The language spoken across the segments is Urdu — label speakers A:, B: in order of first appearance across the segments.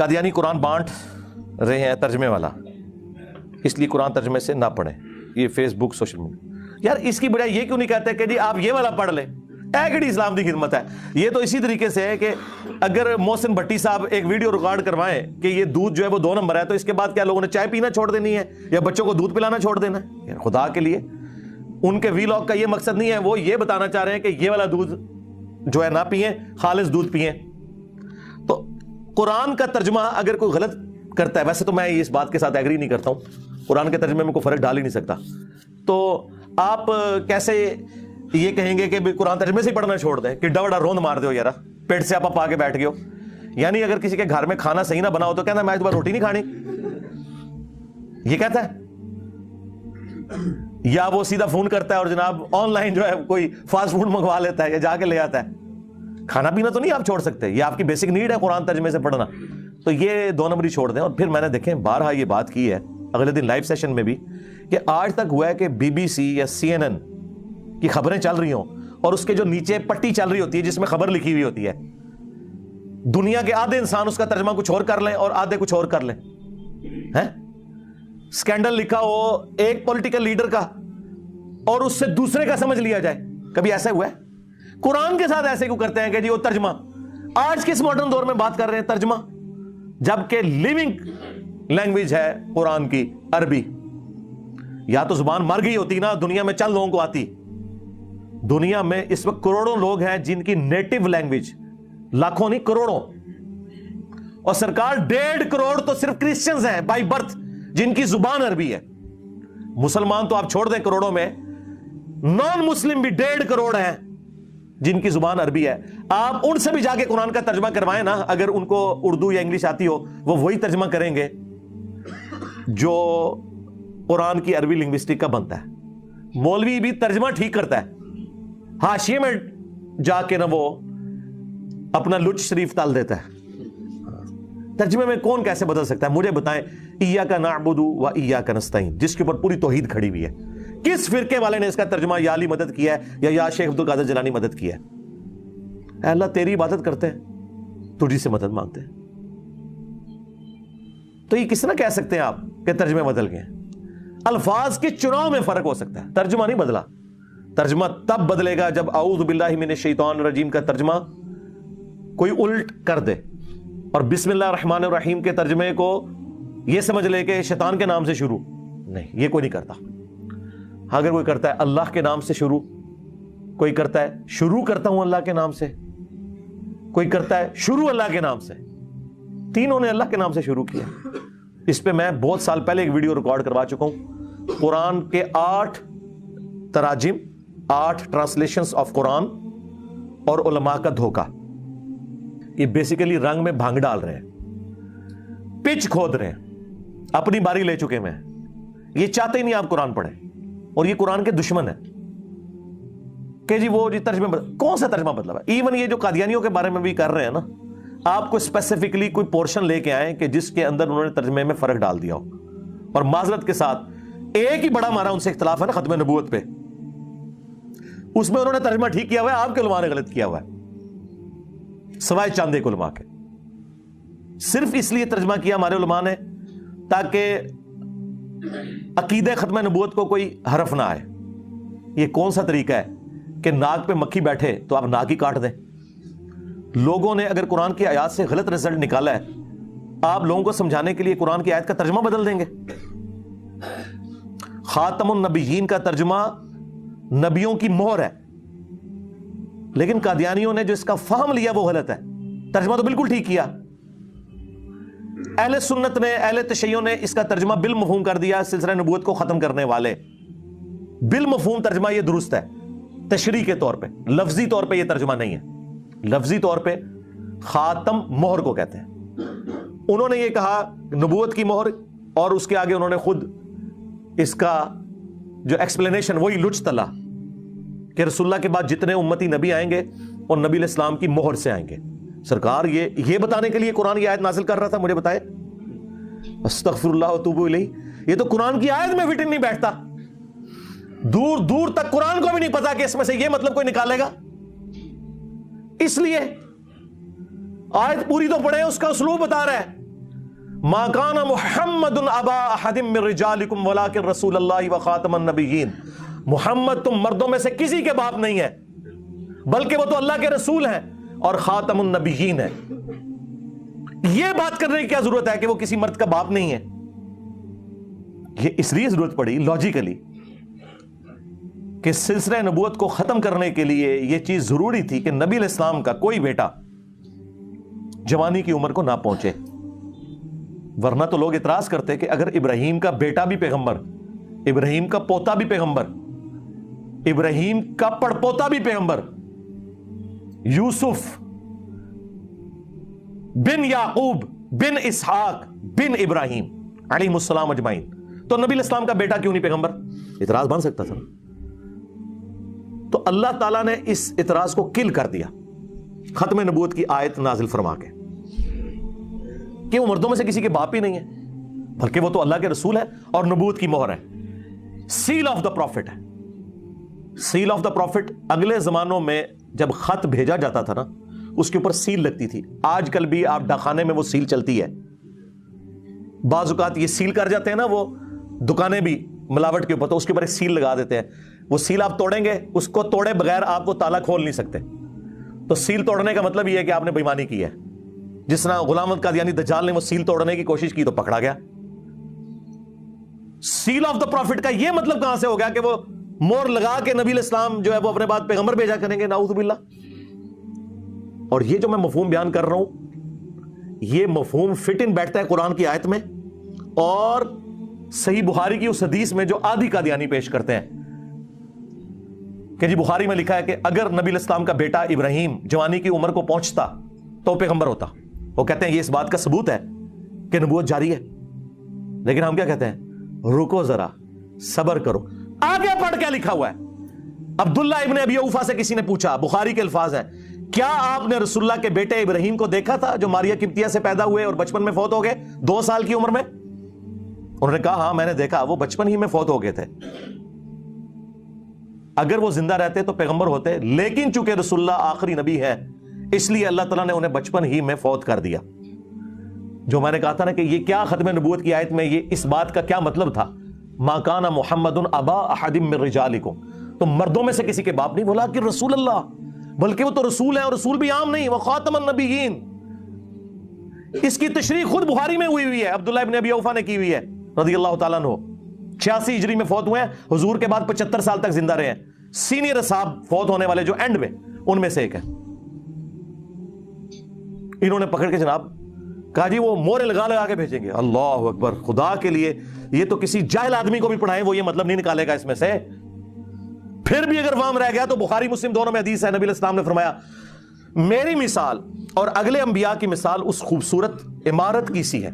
A: قادیانی قرآن بانٹ رہے ہیں ترجمے والا، اس لیے قرآن ترجمے سے نہ پڑھیں. یہ فیس بک سوشل میڈیا، یار اس کی بجائے یہ کیوں نہیں کہتے کہ جی آپ یہ والا پڑھ لیں؟ ایکڑی اسلام کی خدمت ہے. یہ تو اسی طریقے سے ہے کہ اگر محسن بھٹی صاحب ایک ویڈیو ریکارڈ کروائیں کہ یہ دودھ جو ہے وہ 2 نمبر ہے، تو اس کے بعد کیا لوگوں نے چائے پینا چھوڑ دینی ہے یا بچوں کو دودھ پلانا چھوڑ دینا ہے؟ یار خدا کے لیے، ان کے ویلاگ کا یہ مقصد نہیں ہے. وہ یہ بتانا چاہ رہے ہیں کہ یہ والا دودھ جو ہے نہ پئیں، خالص دودھ پئیں. تو قرآن کا ترجمہ اگر کوئی غلط کرتا ہے، ویسے تو میں اس بات کے ساتھ ایگری نہیں کرتا ہوں، قرآن کے ترجمے میں کوئی فرق ڈال ہی نہیں سکتا، تو آپ کیسے یہ کہیں گے کہ قرآن ترجمے سے ہی پڑھنا چھوڑ دیں کہ ڈوڑا روند مار دو یار، پیٹ سے آپ آ کے بیٹھ گئے ہو؟ یعنی اگر کسی کے گھر میں کھانا صحیح نہ بنا ہو تو کہنا میں دوبارہ روٹی نہیں کھانی، یہ کہتا ہے؟ یا وہ سیدھا فون کرتا ہے اور جناب آن لائن جو ہے کوئی فاسٹ فوڈ منگوا لیتا ہے یا جا کے لے آتا ہے؟ کھانا پینا تو نہیں آپ چھوڑ سکتے، یہ آپ کی بیسک نیڈ ہے قرآن ترجمے سے پڑھنا. تو یہ 2 نمبری چھوڑ دیں. اور پھر میں نے دیکھیں بارہا یہ بات کی ہے اگلے دن لائیو سیشن میں بھی کہ آج تک ہوا ہے کہ BBC یا CNN کی خبریں چل رہی ہوں اور اس کے جو نیچے پٹی چل رہی ہوتی ہے جس میں خبر لکھی ہوئی ہوتی ہے، دنیا کے آدھے انسان اس کا ترجمہ کچھ اور کر لیں اور آدھے کچھ اور کر لیں. سکینڈل لکھا ہو ایک پولیٹیکل لیڈر کا اور اس سے دوسرے کا سمجھ لیا جائے. کبھی ایسا ہوا ہے؟ قرآن کے ساتھ ایسے کیوں کرتے ہیں کہ جی وہ ترجمہ؟ آج کس ماڈرن دور میں بات کر رہے ہیں ترجمہ، جبکہ لیونگ لینگویج ہے قرآن کی عربی. یا تو زبان مر گئی ہوتی نا، دنیا میں چند لوگوں کو آتی. دنیا میں اس وقت کروڑوں لوگ ہیں جن کی نیٹو لینگویج، لاکھوں نہیں کروڑوں، اور سرکار 1.5 کروڑ تو صرف کرسچنز ہیں بائی برتھ جن کی زبان عربی ہے. مسلمان تو آپ چھوڑ دیں کروڑوں میں، نان مسلم بھی 1.5 کروڑ ہیں جن کی زبان عربی ہے. آپ ان سے بھی جا کے قرآن کا ترجمہ کروائیں نا، اگر ان کو اردو یا انگلش آتی ہو وہ وہی ترجمہ کریں گے جو قرآن کی عربی لنگوسٹک کا بنتا ہے. مولوی بھی ترجمہ ٹھیک کرتا ہے، حاشیے میں جا کے نہ وہ اپنا لچ شریف تال دیتا ہے. ترجمے میں کون کیسے بدل سکتا ہے؟ مجھے بتائیں. ایاک نعبد و ایاک نستعین، جس کے اوپر پوری توحید کھڑی ہوئی ہے، کس فرقے والے نے اس کا ترجمہ یا علی مدد کیا ہے یا شیخ عبد القادر جیلانی مدد کیا ہے؟ اے اللہ تیری عبادت کرتے ہیں، تجھی سے مدد مانگتے ہیں. تو یہ کس طرح کہہ سکتے ہیں آپ کہ ترجمے بدل گئے؟ الفاظ کے چناؤ میں فرق ہو سکتا ہے، ترجمہ نہیں بدلا. ترجمہ تب بدلے گا جب اعوذ باللہ من الشیطان الرجیم کا ترجمہ کوئی الٹ کر دے اور بسم اللہ الرحمن الرحیم کے ترجمے کو یہ سمجھ لے کہ شیطان کے نام سے شروع. نہیں، یہ کوئی نہیں کرتا. اگر کوئی کرتا ہے اللہ کے نام سے شروع، کوئی کرتا ہے شروع کرتا ہوں اللہ کے نام سے، کوئی کرتا ہے شروع اللہ کے نام سے، تینوں نے اللہ کے نام سے شروع کیا. اس پہ میں بہت سال پہلے ایک ویڈیو ریکارڈ کروا چکا ہوں. قرآن کے 8 تراجم، 8 ٹرانسلیشنز آف قرآن اور علماء کا دھوکہ. یہ بیسیکلی رنگ میں بھانگ ڈال رہے ہیں، پچ کھود رہے ہیں، اپنی باری لے چکے. میں یہ چاہتے ہی نہیں آپ قرآن پڑھیں، اور یہ قرآن کے دشمن ہے کہ جی وہ جی ترجمہ کون سا ترجمہ بدلا ہے؟ ایون یہ جو قادیانیوں کے بارے میں بھی کر رہے ہیں نا، آپ کو اسپیسیفکلی کوئی پورشن لے کے آئیں کہ جس کے اندر انہوں نے ترجمے میں فرق ڈال دیا ہو. اور معذرت کے ساتھ ایک ہی بڑا ہمارا ان سے اختلاف ہے نا ختم نبوت پہ، اس میں انہوں نے ترجمہ ٹھیک کیا ہوا ہے، آپ کے علماء نے غلط کیا ہوا ہے، سوائے چاند ایک علماء کے. صرف اس لیے ترجمہ کیا ہمارے علماء نے تاکہ عقیدہ ختم نبوت کو کوئی حرف نہ آئے. یہ کون سا طریقہ ہے کہ ناک پہ مکھی بیٹھے تو آپ ناک ہی کاٹ دیں؟ لوگوں نے اگر قرآن کی آیات سے غلط رزلٹ نکالا ہے، آپ لوگوں کو سمجھانے کے لیے قرآن کی آیت کا ترجمہ بدل دیں گے. خاتم النبیین کا ترجمہ نبیوں کی مہر ہے، لیکن قادیانیوں نے جو اس کا فہم لیا وہ غلط ہے. ترجمہ تو بالکل ٹھیک کیا. اہل سنت نے، اہل تشیع نے اس کا ترجمہ بالمفہوم کر دیا، سلسلہ نبوت کو ختم کرنے والے. بالمفہوم ترجمہ یہ درست ہے، تشریح کے طور پہ، لفظی طور پہ یہ ترجمہ نہیں ہے. لفظی طور پہ خاتم مہر کو کہتے ہیں. انہوں نے یہ کہا نبوت کی مہر، اور اس کے آگے انہوں نے خود اس کا جو ایکسپلینیشن وہی لچ تلا کہ رسول اللہ کے بعد جتنے امتی نبی آئیں گے اور نبی علیہ السلام کی مہر سے آئیں گے. سرکار یہ بتانے کے لیے قرآن کی آیت نازل کر رہا تھا. مجھے بتائے استغفر اللہ واتوب الیہ، یہ تو قرآن کی آیت میں فٹ نہیں بیٹھتا. دور دور تک قرآن کو بھی نہیں پتا کہ اس میں سے یہ مطلب کوئی نکالے گا. اس لیے آیت پوری تو پڑھے، اس کا اسلوب بتا رہا ہے. ما کان محمد ابا احد من رجالکم ولکن رسول اللہ وخاتم النبیین، محمد تم مردوں میں سے کسی کے باپ نہیں ہے بلکہ وہ تو اللہ کے رسول ہیں اور خاتم النبیین ہیں۔ یہ بات کرنے کی کیا ضرورت ہے کہ وہ کسی مرد کا باپ نہیں ہے؟ یہ اس لیے ضرورت پڑی لاجیکلی کہ سلسلہ نبوت کو ختم کرنے کے لیے یہ چیز ضروری تھی کہ نبی علیہ السلام کا کوئی بیٹا جوانی کی عمر کو نہ پہنچے، ورنہ تو لوگ اعتراض کرتے کہ اگر ابراہیم کا بیٹا بھی پیغمبر، ابراہیم کا پوتا بھی پیغمبر، ابراہیم کا پڑپوتا بھی پیغمبر، یوسف بن یعقوب بن اسحاق بن ابراہیم علیہ السلام اجمعین، تو نبی علیہ السلام کا بیٹا کیوں نہیں پیغمبر؟ اعتراض بن سکتا تھا۔ تو اللہ تعالیٰ نے اس اعتراض کو کل کر دیا ختم نبوت کی آیت نازل فرما کے کہ وہ مردوں میں سے کسی کے باپ ہی نہیں ہے بلکہ وہ تو اللہ کے رسول ہے اور نبوت کی مہر ہے، سیل آف دا پروفٹ ہے۔ سیل آف دا پروفٹ اگلے زمانوں میں جب خط بھیجا جاتا تھا نا اس کے اوپر سیل لگتی تھی، آج کل بھی آپ ڈاکخانے میں وہ سیل چلتی ہے، بعض اوقات یہ سیل کر جاتے ہیں نا وہ دکانیں بھی ملاوٹ کے اوپر، تو اس کے اوپر ایک سیل لگا دیتے ہیں، وہ سیل آپ توڑیں گے، اس کو توڑے بغیر آپ وہ تالا کھول نہیں سکتے۔ تو سیل توڑنے کا مطلب یہ ہے کہ آپ نے بے ایمانی کی ہے۔ جس طرح غلام احمد قادیانی دجال نے وہ سیل توڑنے کی کوشش کی تو پکڑا گیا۔ سیل آف دا پروفٹ کا یہ مطلب کہاں سے ہو گیا کہ وہ مور لگا کے نبی علیہ السلام جو ہے وہ اپنے بعد پیغمبر بھیجا کریں گے؟ نعوذ باللہ۔ اور یہ جو میں مفہوم بیان کر رہا ہوں یہ مفہوم فٹ ان بیٹھتا ہے قرآن کی آیت میں اور صحیح بخاری کی اس حدیث میں جو آدھی قادیانی پیش کرتے ہیں کہ جی بخاری میں لکھا ہے کہ اگر نبی علیہ السلام کا بیٹا ابراہیم جوانی کی عمر کو پہنچتا تو پیغمبر ہوتا۔ وہ کہتے ہیں یہ اس بات کا ثبوت ہے کہ نبوت جاری ہے، لیکن ہم کیا کہتے ہیں؟ رکو ذرا، صبر کرو، آگے پڑھ کیا لکھا ہوا ہے۔ عبداللہ ابن ابی اوفا سے کسی نے پوچھا، بخاری کے الفاظ ہیں، کیا آپ نے رسول اللہ کے بیٹے ابراہیم کو دیکھا تھا جو ماریا قبطیہ سے پیدا ہوئے اور بچپن میں فوت ہو گئے 2 سال کی عمر میں؟ انہوں نے کہا ہاں میں نے دیکھا، وہ بچپن ہی میں فوت ہو گئے تھے۔ اگر وہ زندہ رہتے تو پیغمبر ہوتے، لیکن چونکہ رسول اللہ آخری نبی ہے اس لیے اللہ تعالیٰ نے انہیں بچپن ہی میں فوت کر دیا۔ جو میں نے کہا تھا نا کہ یہ کیا ختم نبوت کی آیت میں یہ اس بات کا کیا مطلب تھا؟ ما کان محمد ابا احد من رجالکم، تو مردوں میں سے کسی کے باپ نہیں، بولا کہ رسول اللہ، بلکہ وہ تو رسول ہے اور رسول بھی عام نہیں، وہ خاتم النبیین۔ اس کی تشریح خود بخاری میں ہوئی ہے، عبداللہ ابن ابی اوفا نے کی ہوئی ہے رضی اللہ تعالیٰ عنہ، 86 ہجری میں فوت ہوئے ہیں، حضور کے بعد 75 سال تک زندہ رہے ہیں، سینئر صاحب فوت ہونے والے جو اینڈ میں ان میں سے ایک ہے۔ انہوں نے پکڑ کے جناب کہا جی وہ مورے لگا لگا کے بھیجیں گے۔ اللہ اکبر، خدا کے لیے یہ تو کسی جاہل آدمی کو بھی پڑھائیں وہ یہ مطلب نہیں نکالے گا اس میں سے۔ پھر بھی اگر وام رہ گیا تو بخاری مسلم دونوں میں حدیث ہے، نبی علیہ السلام نے فرمایا میری مثال اور اگلے انبیاء کی مثال اس خوبصورت عمارت کی سی ہے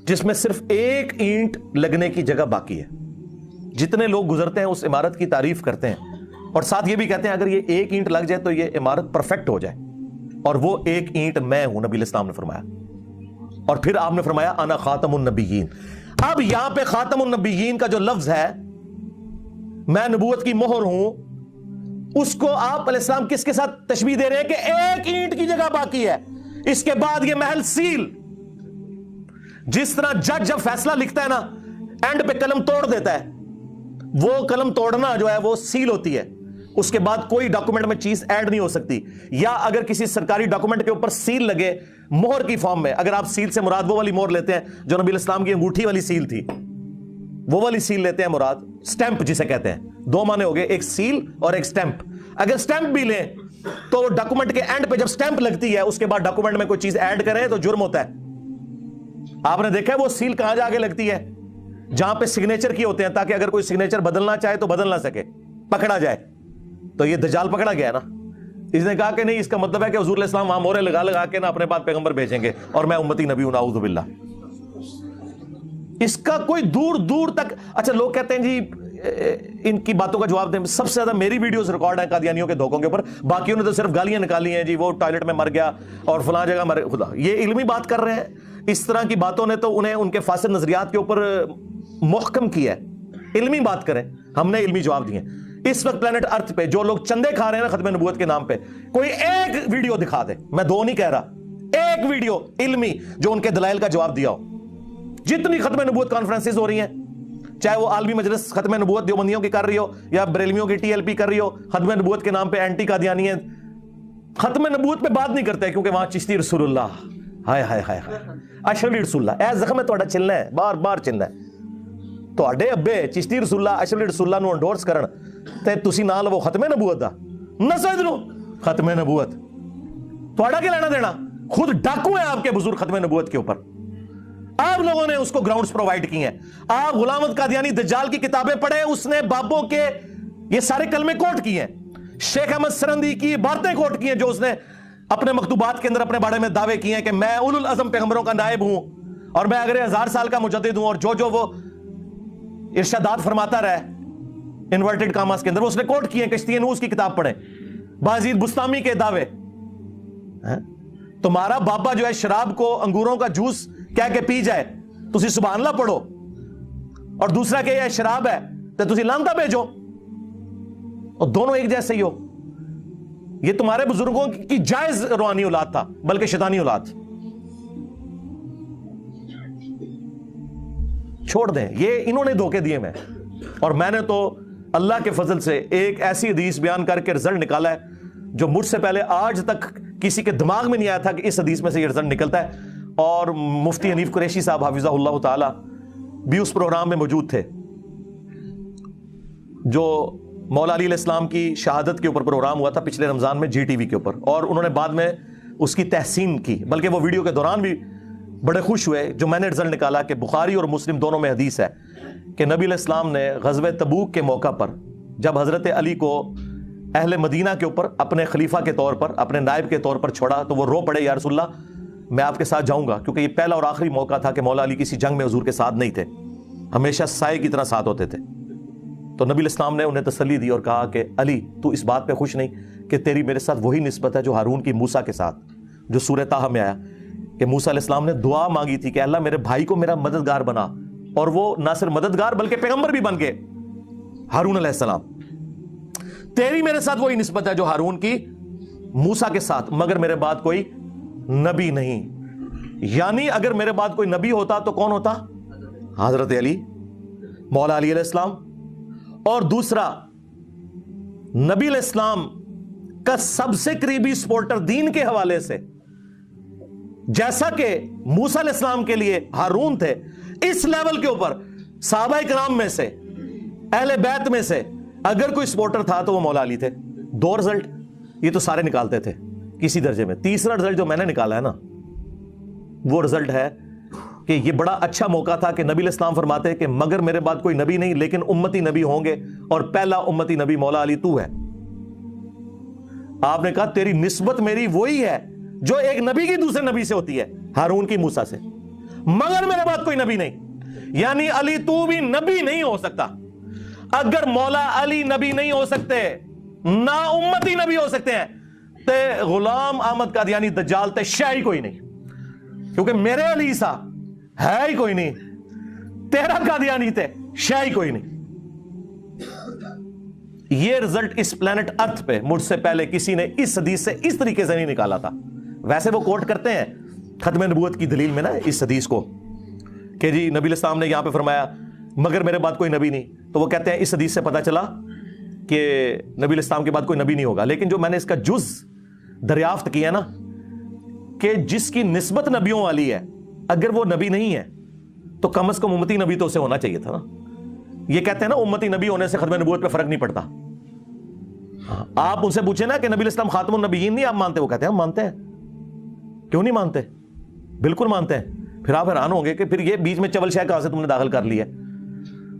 A: جس میں صرف ایک اینٹ لگنے کی جگہ باقی ہے۔ جتنے لوگ گزرتے ہیں اس عمارت کی تعریف کرتے ہیں اور ساتھ یہ بھی کہتے ہیں اگر یہ ایک اینٹ لگ جائے تو یہ عمارت پرفیکٹ ہو جائے، اور وہ ایک اینٹ میں ہوں، نبی علیہ السلام نے فرمایا۔ اور پھر آپ نے فرمایا انا خاتم النبیین۔ اب یہاں پہ خاتم النبیین کا جو لفظ ہے، میں نبوت کی مہر ہوں، اس کو آپ علیہ السلام کس کے ساتھ تشبیہ دے رہے ہیں کہ ایک اینٹ کی جگہ باقی ہے، اس کے بعد یہ محل سیل۔ جس طرح جج جب فیصلہ لکھتا ہے نا اینڈ پہ قلم توڑ دیتا ہے، وہ قلم توڑنا جو ہے وہ سیل ہوتی ہے، اس کے بعد کوئی ڈاکومنٹ میں چیز ایڈ نہیں ہو سکتی۔ یا اگر کسی سرکاری ڈاکومنٹ کے اوپر سیل لگے مہر کی فارم میں، اگر آپ سیل سے مراد وہ والی مہر لیتے ہیں جو نبی علیہ السلام کی انگوٹھی والی سیل تھی، وہ والی سیل لیتے ہیں مراد، سٹیمپ جسے کہتے ہیں، 2 معنی ہو گئے، ایک سیل اور ایک سٹیمپ۔ اگر سٹیمپ بھی لیں تو ڈاکومنٹ کے اینڈ پہ جب سٹیمپ لگتی ہے اس کے بعد ڈاکومنٹ میں کوئی چیز ایڈ کریں تو جرم ہوتا ہے۔ آپ نے دیکھا ہے وہ سیل کہاں جا کے لگتی ہے؟ جہاں پہ سگنیچر کی ہوتے ہیں، تاکہ اگر کوئی سگنیچر بدلنا چاہے تو بدل نہ سکے، پکڑا جائے۔ تو یہ دجال پکڑا گیا نا، اس نے کہا کہ نہیں، اس کا مطلب ہے کہ حضور علیہ السلام وہاں مورے لگا لگا کے نا اپنے بعد پیغمبر بھیجیں گے اور میں امتی نبی ہوں، نعوذ باللہ۔ اس کا کوئی دور دور تک، اچھا لوگ کہتے ہیں جی ان کی باتوں کا جواب دیں، سب سے زیادہ میری ویڈیوز ریکارڈ ہیں قادیانیوں کے دھوکوں کے اوپر، باقیوں نے تو صرف گالیاں نکالی ہیں، جی وہ ٹوائلٹ میں مر گیا اور فلاں جگہ مر، خدا یہ علمی بات کر رہے ہیں۔ اس طرح کی باتوں نے تو انہیں ان کے فاسد نظریات کے اوپر محکم کیا ہے۔ علمی بات کریں، ہم نے علمی جواب دیے۔ اس وقت پلانٹ ارتھ پہ جو لوگ چندے کھا رہے ہیں نا ختم نبوت کے نام پہ، کوئی ایک ویڈیو دکھا دے، میں 2 نہیں کہہ رہا، ایک ویڈیو علمی جو ان کے دلائل کا جواب دیا ہو. جتنی ختم نبوت کانفرنسز ہو رہی ہیں, چاہے وہ عالمی مجلس ختم نبوت دیوبندیوں کی کر رہی ہو یا بریلویوں کی TLP کر رہی ہو, ختم نبوت کے نام پہ اینٹی قادیانی ہیں, ختم نبوت پہ بات نہیں کرتے کیونکہ وہاں چشتی رسول اللہ, ہائے ہائے ہائے اشرف رسول اللہ, اے زخم ہے تہاڈا چلنا ہے, بار بار چلنا ہے. تہاڈے ابے چشتی رسول اللہ اشرف رسول اللہ نو انڈورس کرن تے تسی نہ لو ختم نبوت دا, نہ سمجھ لو ختم نبوت تہاڈا کیا لینا دینا, خود ڈاکو ہیں آپ کے بزرگ ختم نبوت کے اوپر, آپ لوگوں نے اس کو گراؤنڈز پرووائڈ کی ہیں. آپ غلام احمد قادیانی دجال کی کتابیں پڑھیں, اس نے بابوں کے یہ سارے کلمے کوٹ کیے ہیں, شیخ احمد سرندی کی باتیں کوٹ کی ہیں جو اس نے اپنے مکتوبات کے اندر اپنے بارے میں دعوے کیے ہیں کہ میں اولو العزم پیغمبروں کا نائب ہوں اور میں اگر 1000 سال کا مجدد ہوں, اور جو وہ ارشادات فرماتا رہے انورٹڈ کاماس کے اندر وہ اس نے کوٹ کیے ہیں. کشتی نوح کی کتاب پڑھیں, بازید بستامی کے دعوے. تمہارا بابا جو ہے شراب کو انگوروں کا جوس کہہ کے پی جائے, تسی سبحان اللہ پڑھو, اور دوسرا کہ یہ شراب ہے تو تسی لانتا بھیجو, اور دونوں ایک جیسے ہی ہو. یہ تمہارے بزرگوں کی جائز روحانی اولاد تھا بلکہ شیطانی اولاد. چھوڑ دیں, یہ انہوں نے دھوکے دیے میں, اور میں نے تو اللہ کے فضل سے ایک ایسی حدیث بیان کر کے رزلٹ نکالا ہے جو مجھ سے پہلے آج تک کسی کے دماغ میں نہیں آیا تھا کہ اس حدیث میں سے یہ رزلٹ نکلتا ہے. اور مفتی حنیف قریشی صاحب حافظہ اللہ تعالی بھی اس پروگرام میں موجود تھے جو مولا علی علیہ السلام کی شہادت کے اوپر پروگرام ہوا تھا پچھلے رمضان میں GTV کے اوپر, اور انہوں نے بعد میں اس کی تحسین کی, بلکہ وہ ویڈیو کے دوران بھی بڑے خوش ہوئے جو میں نے رزلٹ نکالا کہ بخاری اور مسلم دونوں میں حدیث ہے کہ نبی علیہ السلام نے غزوہ تبوک کے موقع پر جب حضرت علی کو اہل مدینہ کے اوپر اپنے خلیفہ کے طور پر, اپنے نائب کے طور پر چھوڑا تو وہ رو پڑے, یا رسول اللہ میں آپ کے ساتھ جاؤں گا, کیونکہ یہ پہلا اور آخری موقع تھا کہ مولا علی کسی جنگ میں حضور کے ساتھ نہیں تھے, ہمیشہ سائے کی طرح ساتھ ہوتے تھے. تو نبی علیہ السلام نے انہیں تسلی دی اور کہا کہ علی تو اس بات پہ خوش نہیں کہ تیری میرے ساتھ وہی نسبت ہے جو ہارون کی موسیٰ کے ساتھ, جو سورہ طٰہٰ میں آیا کہ موسیٰ علیہ السلام نے دعا مانگی تھی کہ اللہ میرے بھائی کو میرا مددگار بنا, اور وہ نہ صرف مددگار بلکہ پیغمبر بھی بن گئے ہارون علیہ السلام. تیری میرے ساتھ وہی نسبت ہے جو ہارون کی موسیٰ کے ساتھ, مگر میرے بعد کوئی نبی نہیں. یعنی اگر میرے بعد کوئی نبی ہوتا تو کون ہوتا؟ حضرت علی, مولا علی علیہ السلام. اور دوسرا, نبی علیہ السلام کا سب سے قریبی سپورٹر دین کے حوالے سے, جیسا کہ موسیٰ علیہ السلام کے لیے ہارون تھے, اس لیول کے اوپر صحابہ کرام میں سے, اہل بیت میں سے اگر کوئی سپورٹر تھا تو وہ مولا علی تھے. 2 رزلٹ یہ تو سارے نکالتے تھے کسی درجے میں. تیسرا رزلٹ جو میں نے نکالا ہے نا, وہ رزلٹ ہے کہ یہ بڑا اچھا موقع تھا کہ نبی علیہ السلام فرماتے ہیں کہ مگر میرے بعد کوئی نبی نہیں لیکن امتی نبی ہوں گے, اور پہلا امتی نبی مولا علی تو ہے. آپ نے کہا تیری نسبت میری وہی ہے جو ایک نبی کی دوسرے نبی سے ہوتی ہے, ہارون کی موسیٰ سے, مگر میرے بعد کوئی نبی نہیں. یعنی علی تو بھی نبی نہیں ہو سکتا. اگر مولا علی نبی نہیں ہو سکتے, نہ امتی نبی ہو سکتے ہیں, تے غلام احمد قادیانی دجال تے شے ہی کوئی نہیں, کیونکہ میرے علی سا ہے ہی کوئی نہیں, تیرا قادیانی تے شے ہی کوئی نہیں. یہ رزلٹ اس پلانٹ ارتھ پہ مجھ سے پہلے کسی نے اس حدیث سے اس طریقے سے نہیں نکالا تھا. ویسے وہ کوٹ کرتے ہیں ختم نبوت کی دلیل میں نا اس حدیث کو کہ جی نبی علیہ السلام نے یہاں پہ فرمایا مگر میرے بعد کوئی نبی نہیں, تو وہ کہتے ہیں اس حدیث سے پتا چلا کہ نبی علیہ السلام کے بعد کوئی نبی نہیں ہوگا. لیکن جو میں نے اس کا جز دریافت کیا نا کہ جس کی نسبت نبیوں والی ہے, اگر وہ نبی نہیں ہے تو کم از کم امتی نبی تو اسے ہونا چاہیے تھا نا. یہ کہتے ہیں نا امتی نبی ہونے سے ختم نبوت پہ فرق نہیں پڑتا. آپ ان سے پوچھیں نا کہ نبی علیہ السلام خاتم النبیین نہیں آپ مانتے, وہ کہتے ہیں ہم مانتے ہیں. کیوں نہیں مانتے؟ بالکل مانتے ہیں. پھر آپ حیران ہوں گے کہ پھر یہ بیچ میں چول شے کہاں سے تم نے داخل کر لی ہے.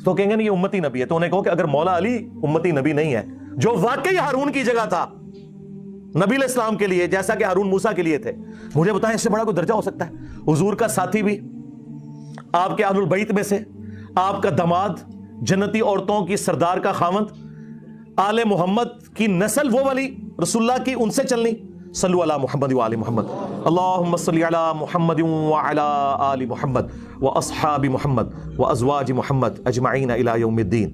A: تو کہیں گے نہیں یہ امتی نبی ہے. تو انہیں کہو کہ اگر مولا علی امتی نبی نہیں ہے جو واقعی ہارون کی جگہ تھا نبی علیہ السلام کے لیے جیسا کہ ہارون موسیٰ کے لیے تھے, مجھے بتائیں اس سے بڑا کوئی درجہ ہو سکتا ہے؟ حضور کا ساتھی بھی, آپ کے اہل البیت میں سے, آپ کا داماد, جنتی عورتوں کی سردار کا خاوند, آل محمد کی نسل وہ والی رسول اللہ کی, ان سے چلنی. صلو علی محمد و آل محمد. اللہم صلی علی محمد و علی آل محمد و اصحاب محمد و ازواج محمد اجمعین الی یوم الدین.